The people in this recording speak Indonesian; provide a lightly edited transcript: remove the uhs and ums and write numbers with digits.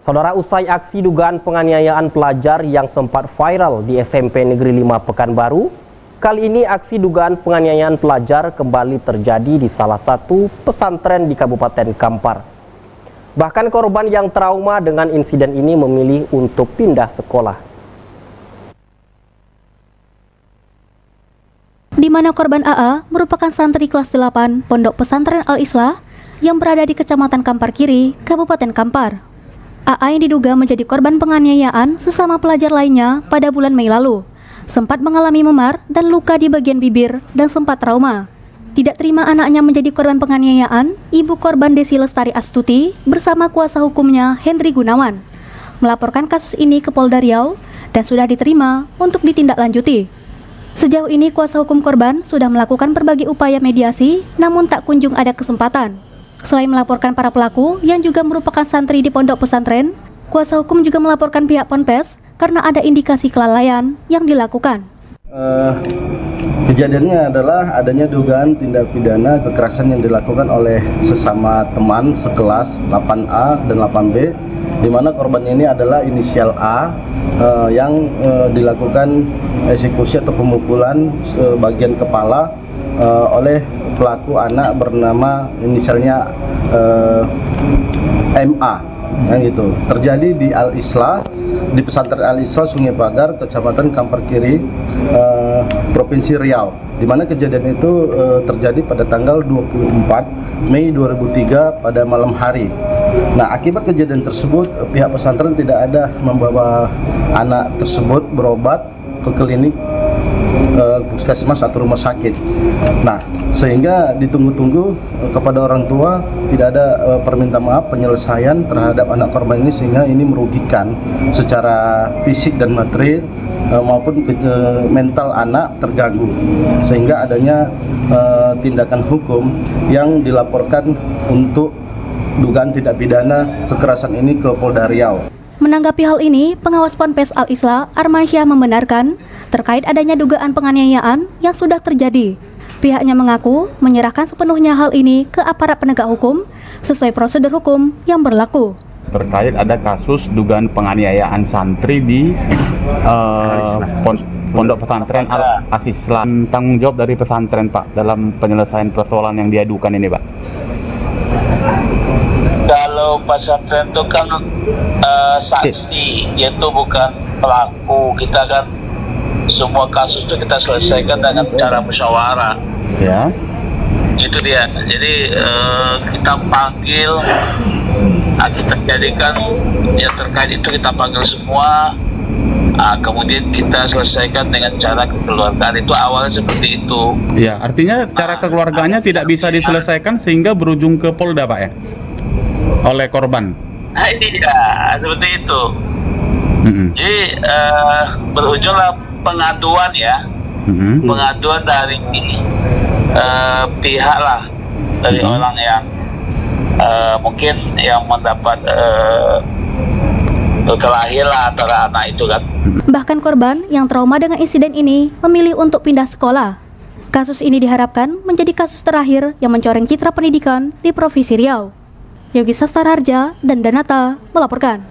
Saudara, usai aksi dugaan penganiayaan pelajar yang sempat viral di SMP Negeri 5 Pekanbaru, kali ini aksi dugaan penganiayaan pelajar kembali terjadi di salah satu pesantren di Kabupaten Kampar. Bahkan korban yang trauma dengan insiden ini memilih untuk pindah sekolah. Di mana korban AA merupakan santri kelas 8 Pondok Pesantren Al-Islah yang berada di Kecamatan Kampar Kiri, Kabupaten Kampar. AA yang diduga menjadi korban penganiayaan sesama pelajar lainnya pada bulan Mei lalu, sempat mengalami memar dan luka di bagian bibir dan sempat trauma. Tidak terima anaknya menjadi korban penganiayaan, ibu korban Desi Lestari Astuti bersama kuasa hukumnya Hendri Gunawan melaporkan kasus ini ke Polda Riau dan sudah diterima untuk ditindaklanjuti. Sejauh ini kuasa hukum korban sudah melakukan berbagai upaya mediasi, namun tak kunjung ada kesempatan. Selain melaporkan para pelaku yang juga merupakan santri di pondok pesantren, kuasa hukum juga melaporkan pihak Ponpes karena ada indikasi kelalaian yang dilakukan. Kejadiannya adalah adanya dugaan tindak pidana kekerasan yang dilakukan oleh sesama teman sekelas 8A dan 8B, di mana korban ini adalah inisial A yang dilakukan eksekusi atau pemukulan bagian kepala oleh pelaku anak bernama inisialnya MA, yang itu terjadi di Al-Islah, di pesantren Al-Islah Sungai Pagar, Kecamatan Kampar Kiri, Provinsi Riau, di mana kejadian itu terjadi pada tanggal 24 Mei 2003 pada malam hari. Nah, akibat kejadian tersebut, pihak pesantren tidak ada membawa anak tersebut berobat ke klinik puskesmas atau rumah sakit. Nah, sehingga ditunggu-tunggu kepada orang tua tidak ada permintaan maaf penyelesaian terhadap anak korban ini, sehingga ini merugikan secara fisik dan materi maupun mental anak terganggu, sehingga adanya tindakan hukum yang dilaporkan untuk dugaan tindak pidana kekerasan ini ke Polda Riau. Menanggapi hal ini, pengawas Ponpes Al-Islah Armansyah membenarkan terkait adanya dugaan penganiayaan yang sudah terjadi. Pihaknya mengaku menyerahkan sepenuhnya hal ini ke aparat penegak hukum sesuai prosedur hukum yang berlaku. Terkait ada kasus dugaan penganiayaan santri di Pondok Pesantren Al-Islah. Tanggung jawab dari pesantren, Pak, dalam penyelesaian persoalan yang diadukan ini, Pak. Kalau pesantren itu kan saksi, yaitu bukan pelaku. Kita kan semua kasus itu kita selesaikan dengan cara musyawarah. Ya. Itu dia. Jadi kita panggil, kita jadikan yang terkait itu kita panggil semua. Kemudian kita selesaikan dengan cara kekeluargaan. Itu awalnya seperti itu. Ya, artinya cara kekeluarganya tidak bisa diselesaikan sehingga berujung ke Polda, Pak, ya? Oleh korban. Nah, ini ya seperti itu. Jadi berujunglah pengaduan ya, pengaduan dari pihak lah, dari orang yang mungkin yang mendapat terlahir lah antara anak itu kan. Bahkan korban yang trauma dengan insiden ini memilih untuk pindah sekolah. Kasus ini diharapkan menjadi kasus terakhir yang mencoreng citra pendidikan di Provinsi Riau. Yogi Sastarharja dan Danata melaporkan.